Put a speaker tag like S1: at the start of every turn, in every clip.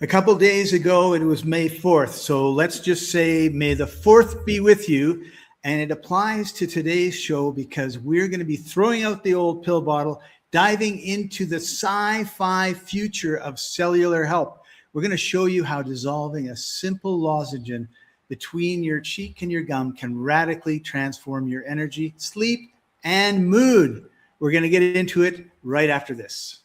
S1: A couple days ago, it was May 4th. So let's just say May the 4th be with you. And it applies to today's show because we're going to be throwing out the old pill bottle, diving into the sci-fi future of cellular health. We're going to show you how dissolving a simple lozenge between your cheek and your gum can radically transform your energy, sleep, and mood. We're going to get into it right after this.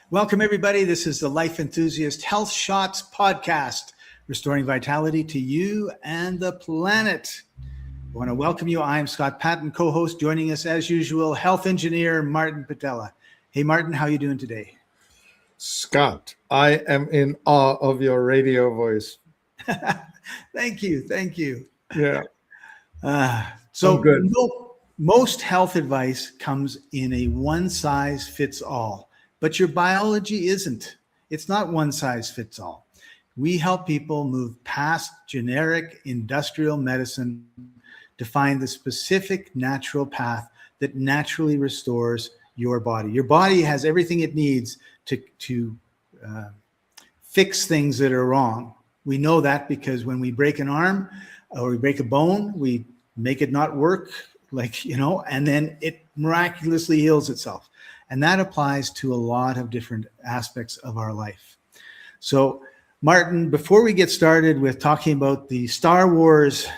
S1: Welcome, everybody. This is the Life Enthusiast Health Shots podcast, restoring vitality to you and the planet. I want to welcome you. I'm Scott Paton, co-host. Joining us as usual, health engineer Martin Pytela. Hey, Martin, how are you doing today?
S2: Scott, I am in awe of your radio voice.
S1: Thank you. Thank you.
S2: Yeah.
S1: So most health advice comes in a one size fits all. But your biology isn't. It's not one size fits all. We help people move past generic industrial medicine to find the specific natural path that naturally restores your body. Your body has everything it needs to fix things that are wrong. We know that because when we break an arm or we break a bone, we make it not work, and then it miraculously heals itself. And that applies to a lot of different aspects of our life. So, Martin, before we get started with talking about the Star Wars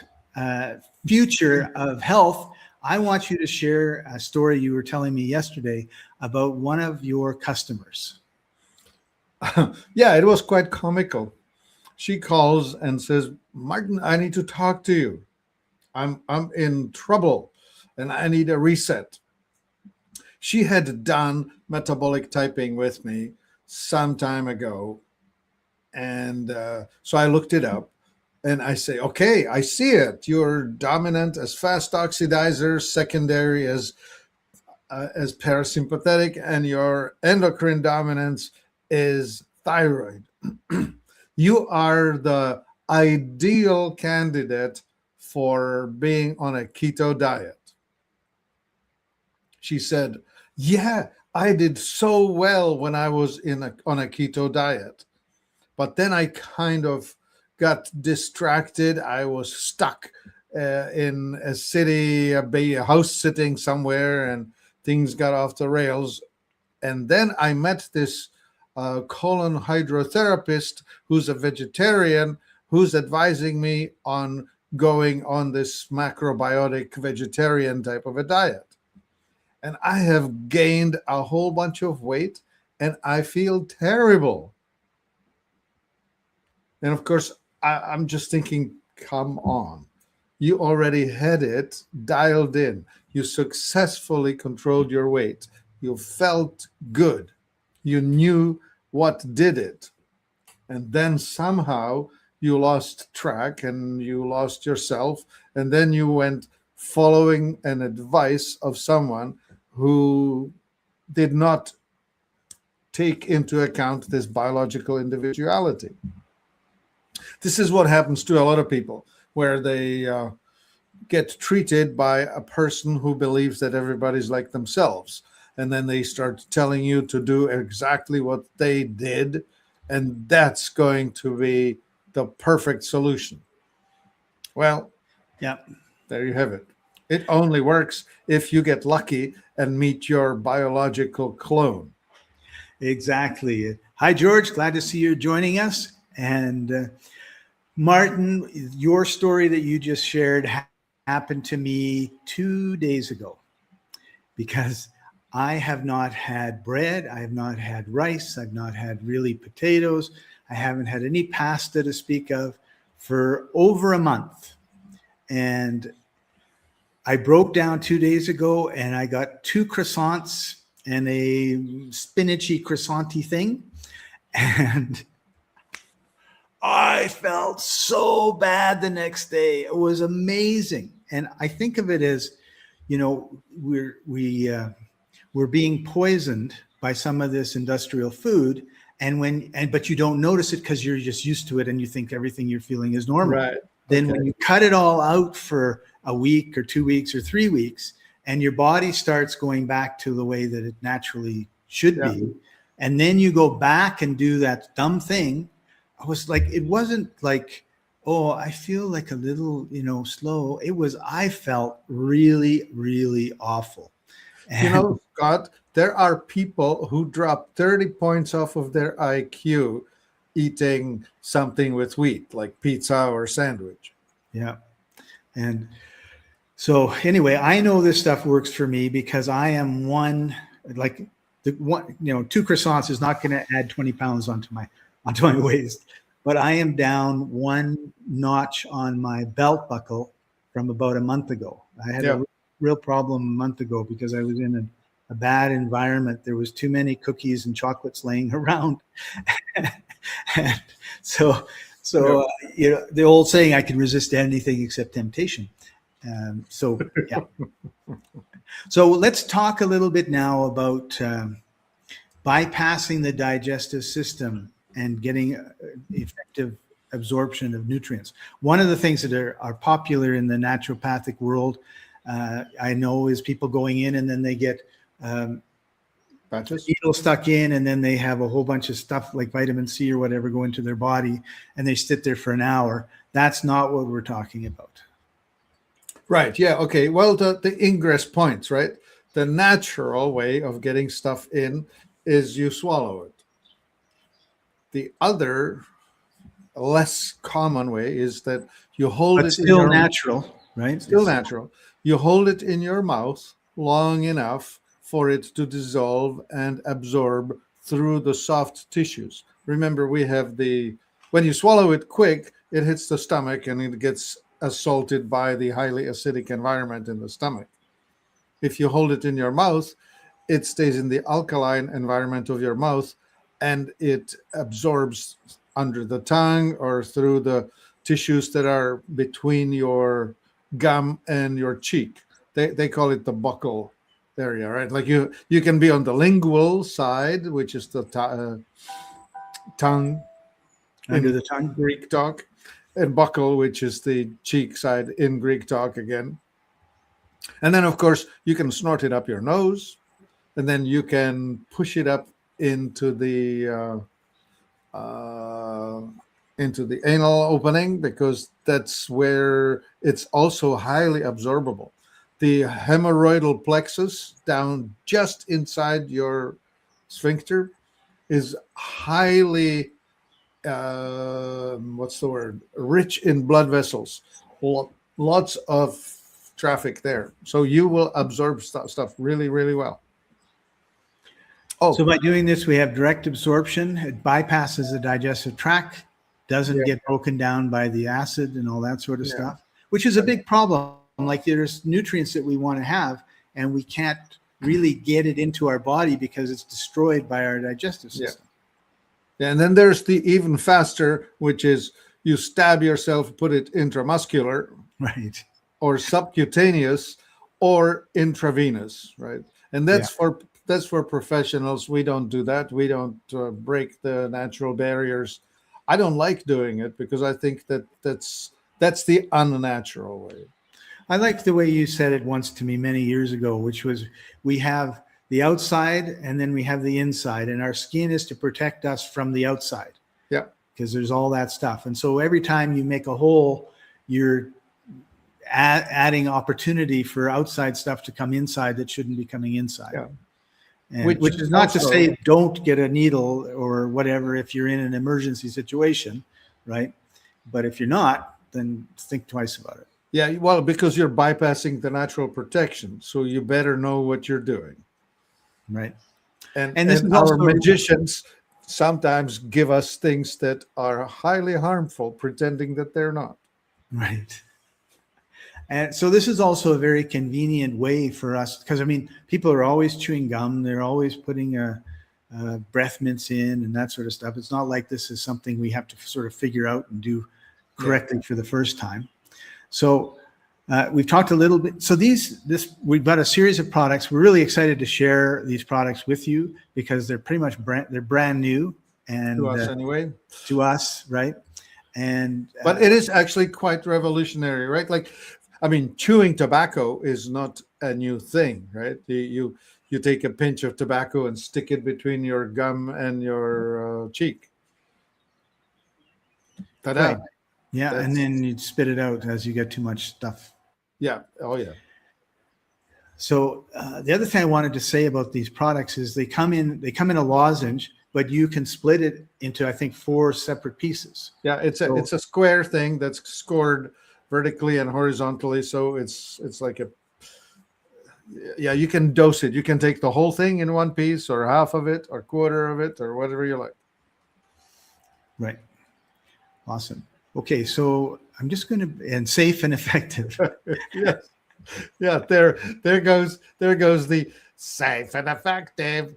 S1: future of health, I want you to share a story you were telling me yesterday about one of your customers.
S2: Yeah, it was quite comical. She calls and says, Martin, I need to talk to you. I'm in trouble and I need a reset. She had done metabolic typing with me some time ago. And so I looked it up and I say, okay, I see it. You're dominant as fast oxidizer, secondary as parasympathetic, and your endocrine dominance is thyroid. You are the ideal candidate for being on a keto diet. She said, yeah, I did so well when I was on a keto diet. But then I kind of got distracted. I was stuck in a city, a house sitting somewhere, and things got off the rails. And then I met this colon hydrotherapist who's a vegetarian, who's advising me on going on this macrobiotic vegetarian type of a diet. And I have gained a whole bunch of weight and I feel terrible. And of course, I'm just thinking, come on. You already had it dialed in. You successfully controlled your weight. You felt good. You knew what did it. And then somehow you lost track and you lost yourself. And then you went following an advice of someone who did not take into account this biological individuality. This is what happens to a lot of people, where they get treated by a person who believes that everybody's like themselves. And then they start telling you to do exactly what they did. And that's going to be the perfect solution. Well, yeah, there you have it. It only works if you get lucky and meet your biological clone.
S1: Exactly. Hi, George. Glad to see you joining us. And Martin, your story that you just shared happened to me 2 days ago because I have not had bread. I have not had rice. I've not had really potatoes. I haven't had any pasta to speak of for over a month. And I broke down 2 days ago and I got 2 croissants and a spinachy croissanty thing. And I felt so bad the next day. It was amazing. And I think of it as, we we're being poisoned by some of this industrial food. But you don't notice it because you're just used to it and you think everything you're feeling is normal.
S2: Right.
S1: Then when you cut it all out for a week or 2 weeks or 3 weeks, and your body starts going back to the way that it naturally should be, and then you go back and do that dumb thing, it wasn't like, oh, I feel like a little, slow. I felt really, really awful. And,
S2: Scott, there are people who drop 30 points off of their IQ eating something with wheat, like pizza or sandwich.
S1: Yeah. And so anyway, I know this stuff works for me because I am two croissants is not going to add 20 pounds onto my waist, but I am down 1 notch on my belt buckle from about a month ago. I had a real problem a month ago because I was in a bad environment. There was too many cookies and chocolates laying around. And so the old saying, I can resist anything except temptation. So let's talk a little bit now about bypassing the digestive system and getting effective absorption of nutrients. One of the things that are popular in the naturopathic world, I know, is people going in and then they get needle stuck in, and then they have a whole bunch of stuff like vitamin C or whatever go into their body, and they sit there for an hour. That's not what we're talking about.
S2: Right. Yeah. Okay. Well, the ingress points, right? The natural way of getting stuff in is you swallow it. The other, less common way is that you hold it.
S1: Still natural, right?
S2: Still natural. You hold it in your mouth long enough for it to dissolve and absorb through the soft tissues. Remember, we have when you swallow it quick, it hits the stomach and it gets assaulted by the highly acidic environment in the stomach. If you hold it in your mouth, it stays in the alkaline environment of your mouth and it absorbs under the tongue or through the tissues that are between your gum and your cheek. They call it the buccal area, right? Like you can be on the lingual side, which is the tongue,
S1: under the tongue,
S2: Greek talk, and buccal, which is the cheek side in Greek talk again. And then, of course, you can snort it up your nose, and then you can push it up into the anal opening, because that's where it's also highly absorbable. The hemorrhoidal plexus down just inside your sphincter is highly rich in blood vessels. Lots of traffic there, so you will absorb stuff really, really well.
S1: So by doing this, we have direct absorption. It bypasses the digestive tract, doesn't get broken down by the acid and all that sort of stuff, which is a big problem. Like, there's nutrients that we want to have, and we can't really get it into our body because it's destroyed by our digestive system.
S2: And then there's the even faster, which is you stab yourself, put it intramuscular,
S1: right,
S2: or subcutaneous, or intravenous, right? And that's for professionals. We don't do that. We don't break the natural barriers. I don't like doing it because I think that's the unnatural way.
S1: I like the way you said it once to me many years ago, which was, we have the outside and then we have the inside, and our skin is to protect us from the outside.
S2: Yeah.
S1: Because there's all that stuff. And so every time you make a hole, you're adding opportunity for outside stuff to come inside that shouldn't be coming inside.
S2: Yeah.
S1: And, which is not to say don't get a needle or whatever if you're in an emergency situation, right? But if you're not, then think twice about it.
S2: Yeah, well, because you're bypassing the natural protection, so you better know what you're doing.
S1: Right.
S2: And our magicians sometimes give us things that are highly harmful, pretending that they're not.
S1: Right. And so this is also a very convenient way for us, because, I mean, people are always chewing gum. They're always putting breath mints in and that sort of stuff. It's not like this is something we have to sort of figure out and do correctly for the first time. So We've talked a little bit. So we've got a series of products. We're really excited to share these products with you because they're pretty much brand new and
S2: To us anyway.
S1: To us, right?
S2: But it is actually quite revolutionary, right? Like, I mean, chewing tobacco is not a new thing, right? You take a pinch of tobacco and stick it between your gum and your cheek. Ta-da.
S1: Right. Yeah, and then you spit it out as you get too much stuff.
S2: Yeah. Oh, yeah.
S1: So the other thing I wanted to say about these products is they come in a lozenge, but you can split it into, I think, 4 separate pieces.
S2: Yeah, it's a square thing that's scored vertically and horizontally. So it's like you can dose it. You can take the whole thing in one piece or half of it or quarter of it or whatever you like.
S1: Right. Awesome. Okay, so I'm just going to, and safe and effective.
S2: Yes. Yeah, there goes the safe and effective.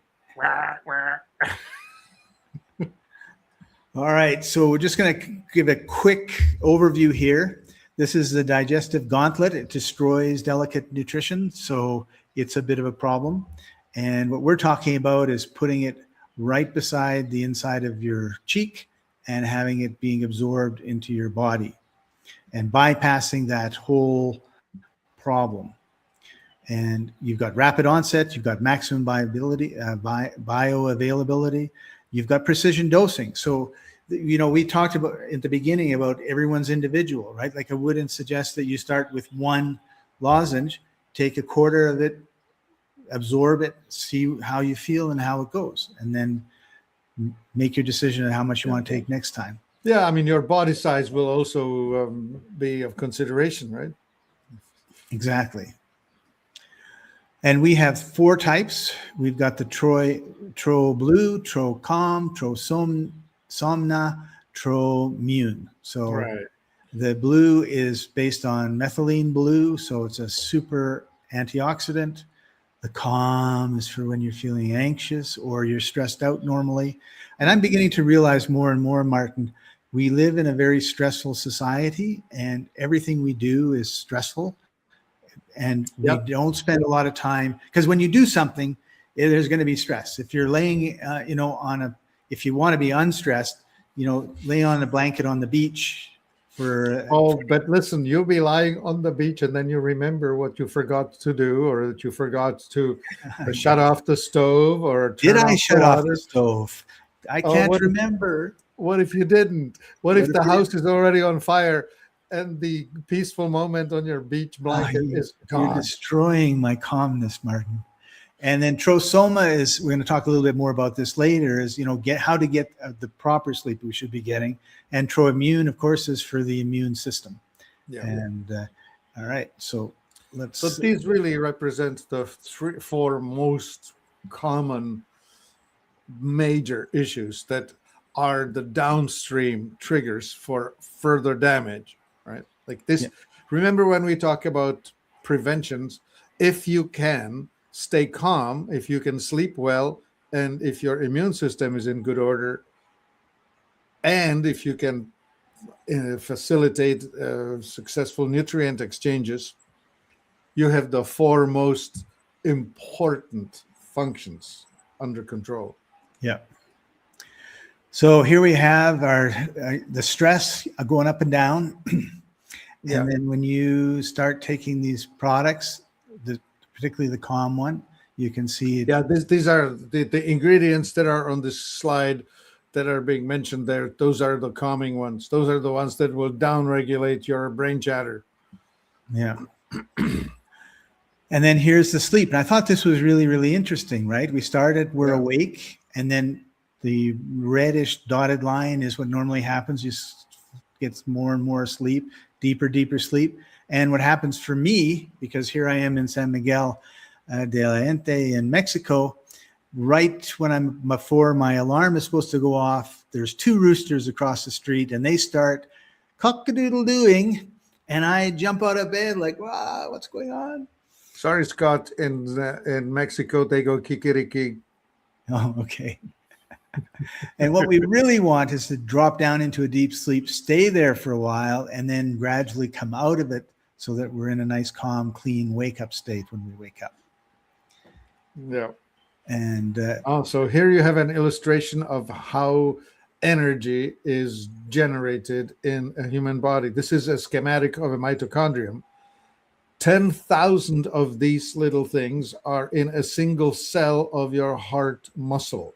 S1: All right, so we're just going to give a quick overview here. This is the digestive gauntlet. It destroys delicate nutrition, so it's a bit of a problem. And what we're talking about is putting it right beside the inside of your cheek and having it being absorbed into your body and bypassing that whole problem. And you've got rapid onset, you've got maximum bioavailability, you've got precision dosing. So, we talked about at the beginning about everyone's individual, right? Like I wouldn't suggest that you start with one lozenge, take a quarter of it, absorb it, see how you feel and how it goes, and then make your decision on how much you want to take next time.
S2: Yeah, I mean, your body size will also be of consideration, right?
S1: Exactly. And we have 4 types. We've got the TRO Blue, Tro Calm, TRO Somna, TRO Immune. So
S2: right.
S1: The blue is based on methylene blue, so it's a super antioxidant. The calm is for when you're feeling anxious or you're stressed out normally. And I'm beginning to realize more and more, Martin, we live in a very stressful society and everything we do is stressful. And we don't spend a lot of time, because when you do something, there's going to be stress. If you're laying, if you want to be unstressed, lay on a blanket on the beach
S2: but listen, you'll be lying on the beach and then you remember what you forgot to do, or that you forgot to shut off the stove, or
S1: did I shut off the stove? I can't remember.
S2: What if you didn't? What if the house is already on fire and the peaceful moment on your beach blanket is gone?
S1: You're destroying my calmness, Martin. And then TRO Somna is, we're going to talk a little bit more about this later, is, how to get the proper sleep we should be getting. And TRO Immune, of course, is for the immune system. Yeah. And all right, so let's.
S2: So these really represent the 4 most common major issues that are the downstream triggers for further damage, right? Like this. Yeah. Remember when we talk about preventions, if you can stay calm, if you can sleep well, and if your immune system is in good order, and if you can facilitate successful nutrient exchanges, you have the 4 most important functions under control.
S1: Yeah. So here we have the stress going up and down. And then when you start taking these products, particularly the calm one, you can see it.
S2: Yeah, these are the ingredients that are on this slide that are being mentioned there. Those are the calming ones. Those are the ones that will downregulate your brain chatter.
S1: Yeah. And then here's the sleep. And I thought this was really, really interesting, right? We started, we're awake, and then the reddish dotted line is what normally happens. You get more and more sleep, deeper sleep. And what happens for me, because here I am in San Miguel de Allende in Mexico, right when before my alarm is supposed to go off, there's 2 roosters across the street and they start cock-a-doodle-dooing, and I jump out of bed like, wow, what's going on?
S2: Sorry, Scott, in Mexico, they go kikiriki.
S1: Oh, okay. And what we really want is to drop down into a deep sleep, stay there for a while, and then gradually come out of it so that we're in a nice, calm, clean wake-up state when we wake up.
S2: Yeah.
S1: And
S2: so here you have an illustration of how energy is generated in a human body. This is a schematic of a mitochondrium. 10,000 of these little things are in a single cell of your heart muscle.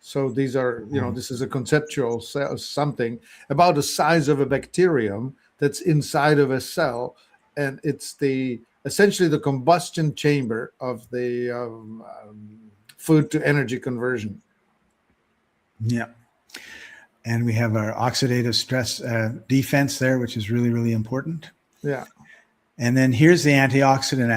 S2: So these are, this is a conceptual cell, something about the size of a bacterium that's inside of a cell, and it's essentially the combustion chamber of the food to energy conversion.
S1: Yeah. And we have our oxidative stress defense there, which is really, really important.
S2: Yeah.
S1: And then here's the antioxidant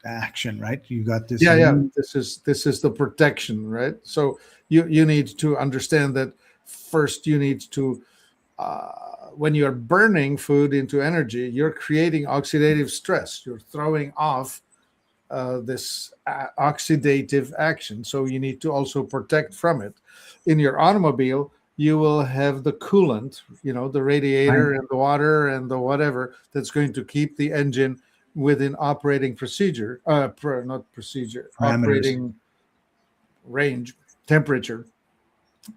S1: action, right? You got this.
S2: Yeah. This is the protection, right? So you need to understand that first you need to, when you're burning food into energy, you're creating oxidative stress. You're throwing off this oxidative action. So you need to also protect from it. In your automobile, you will have the coolant, the radiator and the water and the whatever that's going to keep the engine within operating procedure, operating range, temperature.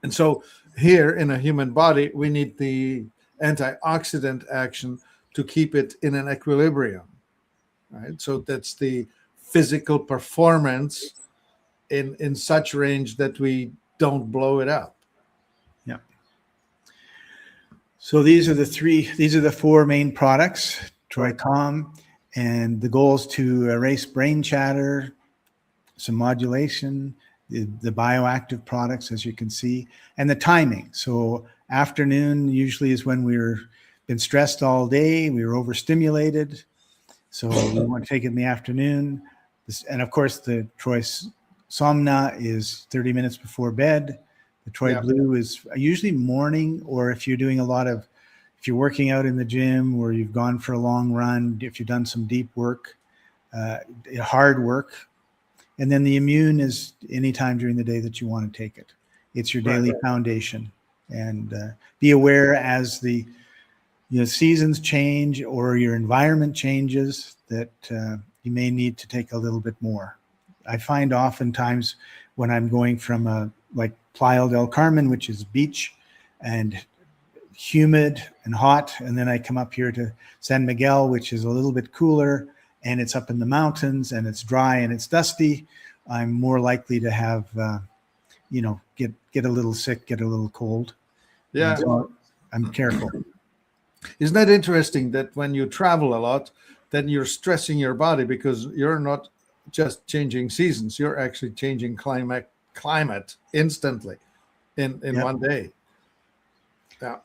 S2: And so here in a human body, we need the antioxidant action to keep it in an equilibrium, right? So that's the physical performance in such range that we don't blow it up.
S1: Yeah. So these are the four main products, Tro Calm, and the goal is to erase brain chatter, some modulation, the bioactive products, as you can see, and the timing. So afternoon usually is when we're been stressed all day, we were overstimulated, so we want to take it in the afternoon. And of course, the TRO Somna is 30 minutes before bed. The TRO Blue is usually morning, or if you're doing if you're working out in the gym, or you've gone for a long run, if you've done some deep work, hard work. And then the Immune is anytime during the day that you want to take it. It's your daily foundation. And be aware as the seasons change or your environment changes that you may need to take a little bit more. I find oftentimes when I'm going from like Playa del Carmen, which is beach and humid and hot, and then I come up here to San Miguel, which is a little bit cooler, and it's up in the mountains and it's dry and it's dusty, I'm more likely to have, get a little sick, get a little cold.
S2: Yeah.
S1: So I'm careful.
S2: Isn't that interesting that when you travel a lot, then you're stressing your body because you're not just changing seasons, you're actually changing climate instantly in one day. Yeah.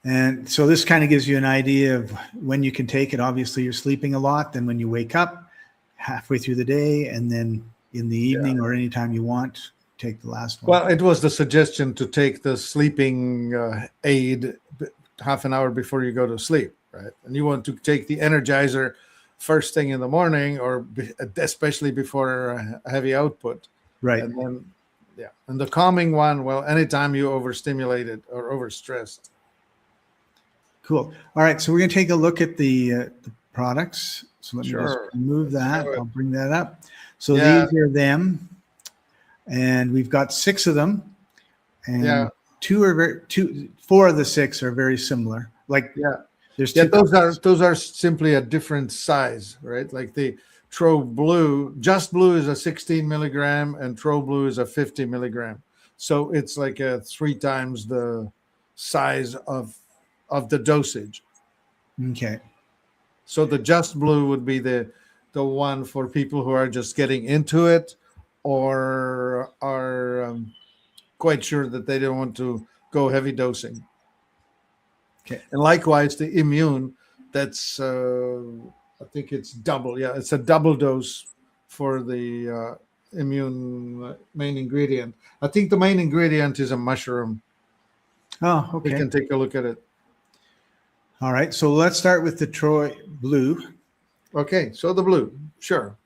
S2: And
S1: so this kind of gives you an idea of when you can take it. Obviously, you're sleeping a lot. Then when you wake up halfway through the day, and then in the evening or anytime you want, take the last one.
S2: Well, it was the suggestion to take the sleeping aid half an hour before you go to sleep, right? And you want to take the Energizer first thing in the morning, or especially before a heavy output.
S1: Right.
S2: And then, and the calming one, well, anytime you overstimulated or overstressed.
S1: Cool. All right, so we're going to take a look at the products. So let me just remove that. I'll bring that up. So these are them, and we've got 6 of them, and 4 of the 6 are very similar. There's
S2: those are simply a different size, right? Like the TRO Blue, Just Blue is a 16 milligram, and TRO Blue is a 50 milligram. So it's like 3 times the size of the dosage.
S1: Okay.
S2: So the Just Blue would be the one for people who are just getting into it, or are quite sure that they don't want to go heavy dosing.
S1: Okay.
S2: And likewise, the Immune, that's I think it's double. Yeah, it's a double dose for the Immune main ingredient. I think the main ingredient is a mushroom.
S1: Oh, okay.
S2: We can take a look at it.
S1: All right, so let's start with the TRO Blue.
S2: Okay, so the blue, sure.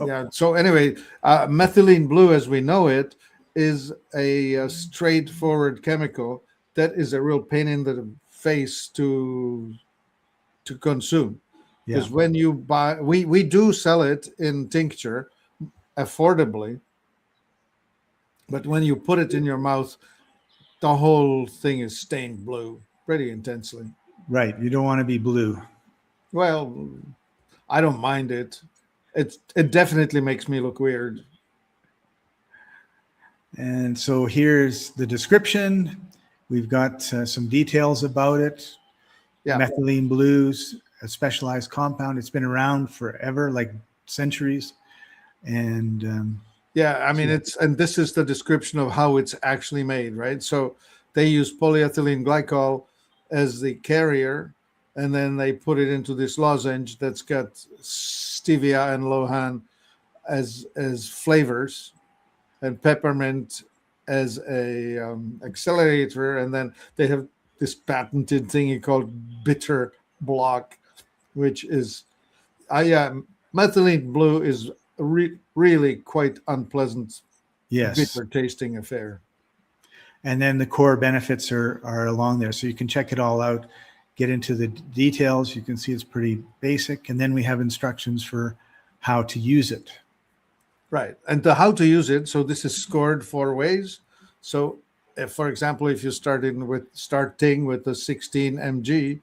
S2: Yeah, so anyway, methylene blue, as we know it, is a straightforward chemical that is a real pain in the face to consume.
S1: Yeah.
S2: Because when you buy, we do sell it in tincture affordably, but when you put it in your mouth, the whole thing is stained blue pretty intensely.
S1: Right. You don't want to be blue.
S2: Well, I don't mind it. It definitely makes me look weird.
S1: And so here's the description. We've got some details about it.
S2: Yeah.
S1: Methylene blues, a specialized compound. It's been around forever, like centuries. And
S2: Yeah, I mean, and this is the description of how it's actually made, right? So they use polyethylene glycol as the carrier, and then they put it into this lozenge that's got stevia and lohan as flavors, and peppermint as a accelerator, and then they have this patented thingy called bitter block, which is, methylene blue is really quite unpleasant,
S1: yes,
S2: bitter tasting affair.
S1: And then the core benefits are along there, so you can check it all out, get into the details. You can see it's pretty basic, and then we have instructions for how to use it.
S2: Right, and the how to use it. So this is scored 4 ways. So, if, for example, if you starting with the 16 mg,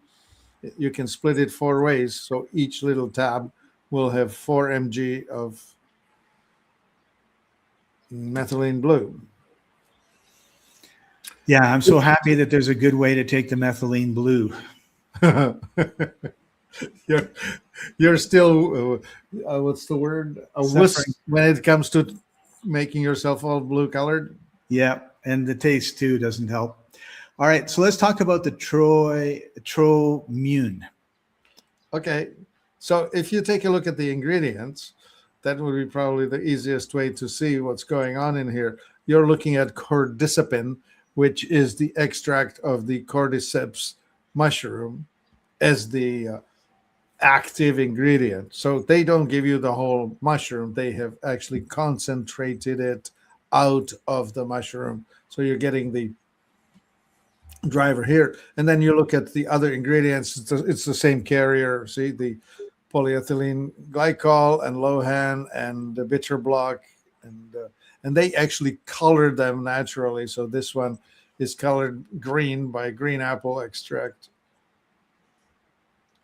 S2: you can split it 4 ways. So each little tab will have 4 mg of methylene blue.
S1: Yeah, I'm so happy that there's a good way to take the methylene blue.
S2: You're still, what's the word? A wuss when it comes to making yourself all blue colored.
S1: Yeah, and the taste too doesn't help. All right, so let's talk about the TRO Immune.
S2: Okay, so if you take a look at the ingredients, that would be probably the easiest way to see what's going on in here. You're looking at cordycepin, which is the extract of the cordyceps mushroom, as the active ingredient. So they don't give you the whole mushroom. They have actually concentrated it out of the mushroom. So you're getting the driver here. And then you look at the other ingredients. It's the same carrier. See, the polyethylene glycol and lohan and the bitter block. And they actually colored them naturally. So this one is colored green by green apple extract.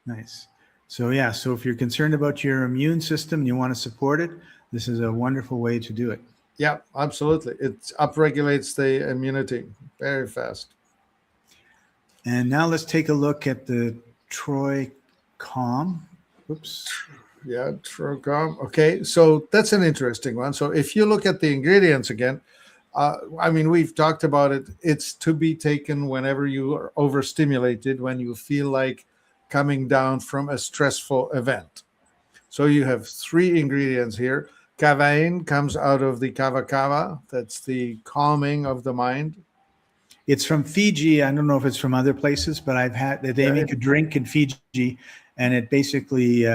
S1: Nice. So yeah, so if you're concerned about your immune system and you want to support it, this is a wonderful way to do it.
S2: Yeah, absolutely. It upregulates the immunity very fast.
S1: And now let's take a look at the Tro Calm. Oops.
S2: Yeah, Tro Calm. Okay, so that's an interesting one. So if you look at the ingredients again, I mean, we've talked about it. It's to be taken whenever you are overstimulated, when you feel like coming down from a stressful event. So you have 3 ingredients here. Kavain comes out of the kava. That's the calming of the mind.
S1: It's from Fiji. I don't know if it's from other places, but I've had, they make a drink in Fiji, and it basically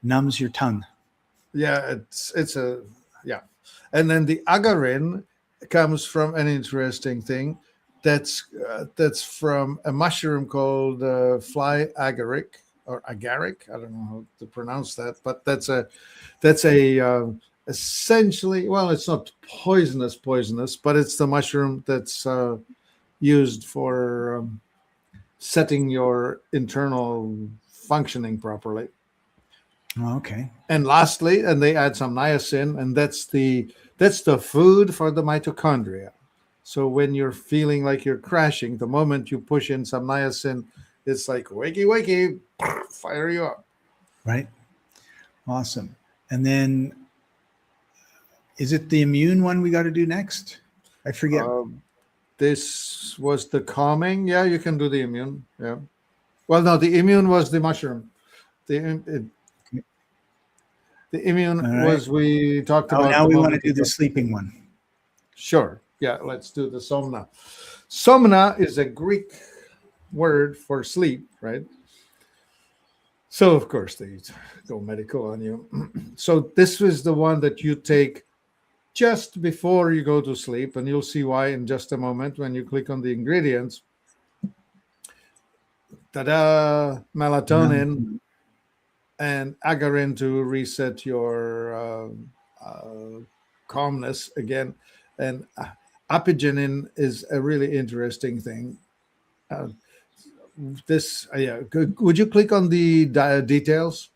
S1: numbs your tongue.
S2: Yeah, yeah. And then the agarin comes from an interesting thing. That's from a mushroom called fly agaric or agaric. I don't know how to pronounce that, but that's essentially, well, it's not poisonous, but it's the mushroom that's used for setting your internal functioning properly.
S1: Okay.
S2: And lastly, and they add some niacin, and that's the food for the mitochondria. So when you're feeling like you're crashing, the moment you push in some niacin, it's like wakey, fire you up.
S1: Right. Awesome. And then, is it the immune one we got to do next? I forget.
S2: This was the calming. Yeah, you can do the immune. Yeah. Well, no, the immune was the mushroom. The immune was, we talked about.
S1: Now we want to do the sleeping one.
S2: Sure. Yeah, let's do the somna. Somna is a Greek word for sleep, right? So, of course, they go medical on you. So this was the one that you take just before you go to sleep, and you'll see why in just a moment when you click on the ingredients. Ta-da! Melatonin and Agarin to reset your calmness again. And apigenin is a really interesting thing. Would you click on the details?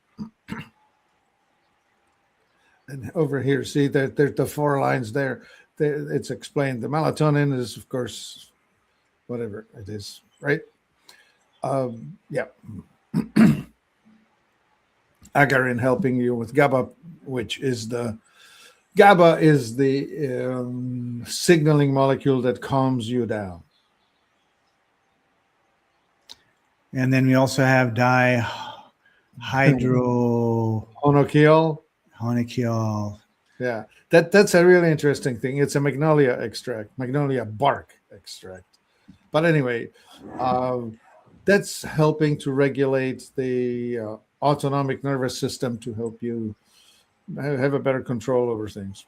S2: And over here, see that there's the 4 lines there. It's explained. The melatonin is, of course, whatever it is, right? Yeah. Agarin helping you with GABA, which is the signaling molecule that calms you down.
S1: And then we also have dihydrohonocchiol.
S2: Yeah, that's a really interesting thing. It's a magnolia bark extract. But anyway, that's helping to regulate the autonomic nervous system to help you have a better control over things.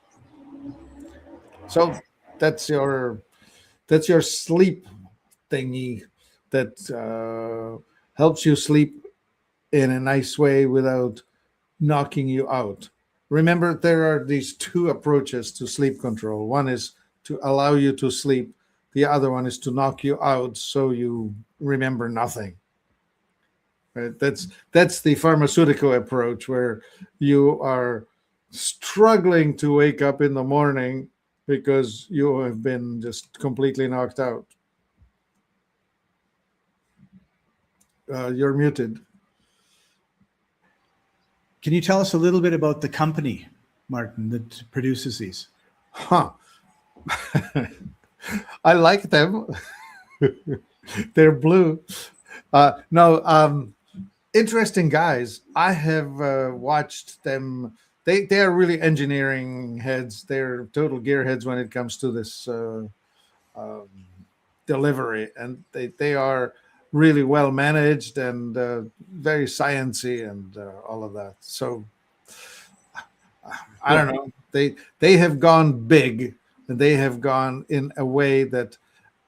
S2: So that's your sleep thingy that helps you sleep in a nice way without knocking you out. Remember, there are these 2 approaches to sleep control. One is to allow you to sleep. The other one is to knock you out so you remember nothing. Right? That's the pharmaceutical approach, where you are struggling to wake up in the morning because you have been just completely knocked out. You're muted.
S1: Can you tell us a little bit about the company, Martin, that produces these?
S2: I like them. They're blue. Interesting guys. I have watched them. They are really engineering heads. They're total gearheads when it comes to this delivery, and they are really well managed and very sciencey and all of that. So I don't know. They have gone big, and they have gone in a way that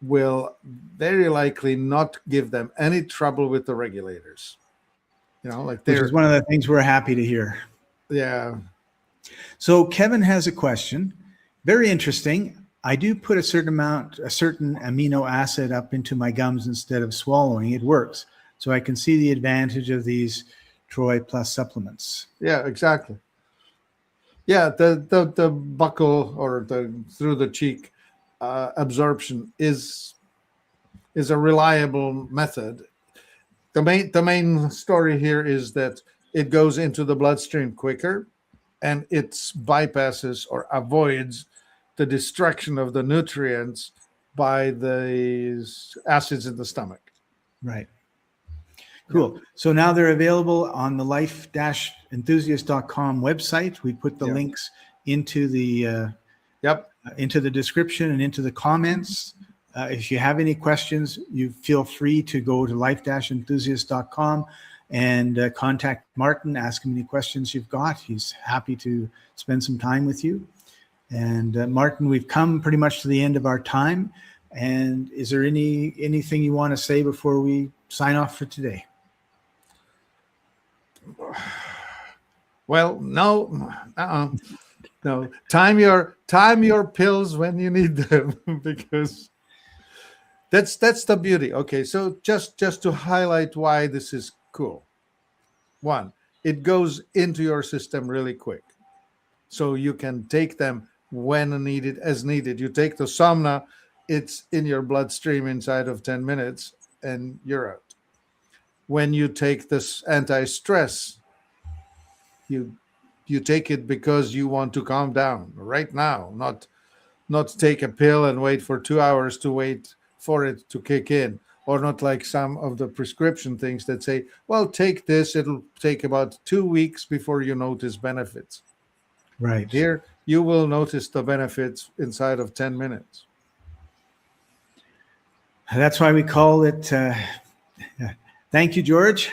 S2: will very likely not give them any trouble with the regulators. Which
S1: is one of the things we're happy to hear.
S2: Yeah.
S1: So Kevin has a question. Very interesting. I do put a certain amino acid up into my gums instead of swallowing. It works. So I can see the advantage of these Troy Plus supplements.
S2: Yeah, exactly. Yeah, the buccal or through the cheek absorption is a reliable method. The main story here is that it goes into the bloodstream quicker, and it bypasses or avoids the destruction of the nutrients by the acids in the stomach.
S1: Right. Cool. So now they're available on the life-enthusiast.com website. We put the links into the into the description and into the comments. If you have any questions, you feel free to go to life-enthusiast.com and contact Martin, ask him any questions you've got. He's happy to spend some time with you. And Martin, we've come pretty much to the end of our time. And is there anything you want to say before we sign off for today?
S2: Well, no. No. Time your pills when you need them, because that's the beauty. Okay, so just to highlight why this is cool. 1, it goes into your system really quick, so you can take them when needed, as needed. You take the Somna, it's in your bloodstream inside of 10 minutes, and you're out. When you take this anti-stress, you take it because you want to calm down right now, not take a pill and wait for 2 hours to wait for it to kick in, or not like some of the prescription things that say, well, take this, it'll take about 2 weeks before you notice benefits.
S1: Right.
S2: Here, you will notice the benefits inside of 10 minutes.
S1: That's why we call it. Thank you, George.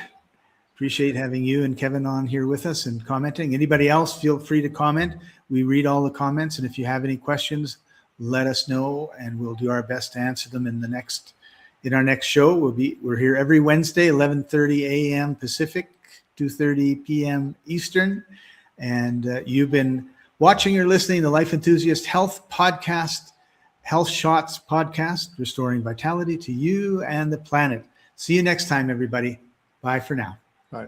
S1: Appreciate having you and Kevin on here with us and commenting. Anybody else, feel free to comment. We read all the comments, and if you have any questions, let us know, and we'll do our best to answer them in the next in our next show. We're here every Wednesday, 11:30 a.m. Pacific, 2:30 p.m. Eastern. And you've been watching or listening to Life Enthusiast Health Podcast, Health Shots Podcast, restoring vitality to you and the planet. See you next time, everybody. Bye for now.
S2: Bye.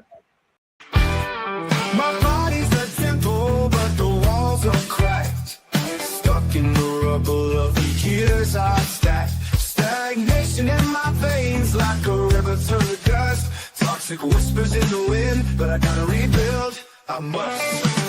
S3: My body's a temple, but the walls are cracked. Stuck in the rubble of the years I've stacked. Stagnation in my veins like a river to the dust. Toxic whispers in the wind, but I gotta rebuild. I must.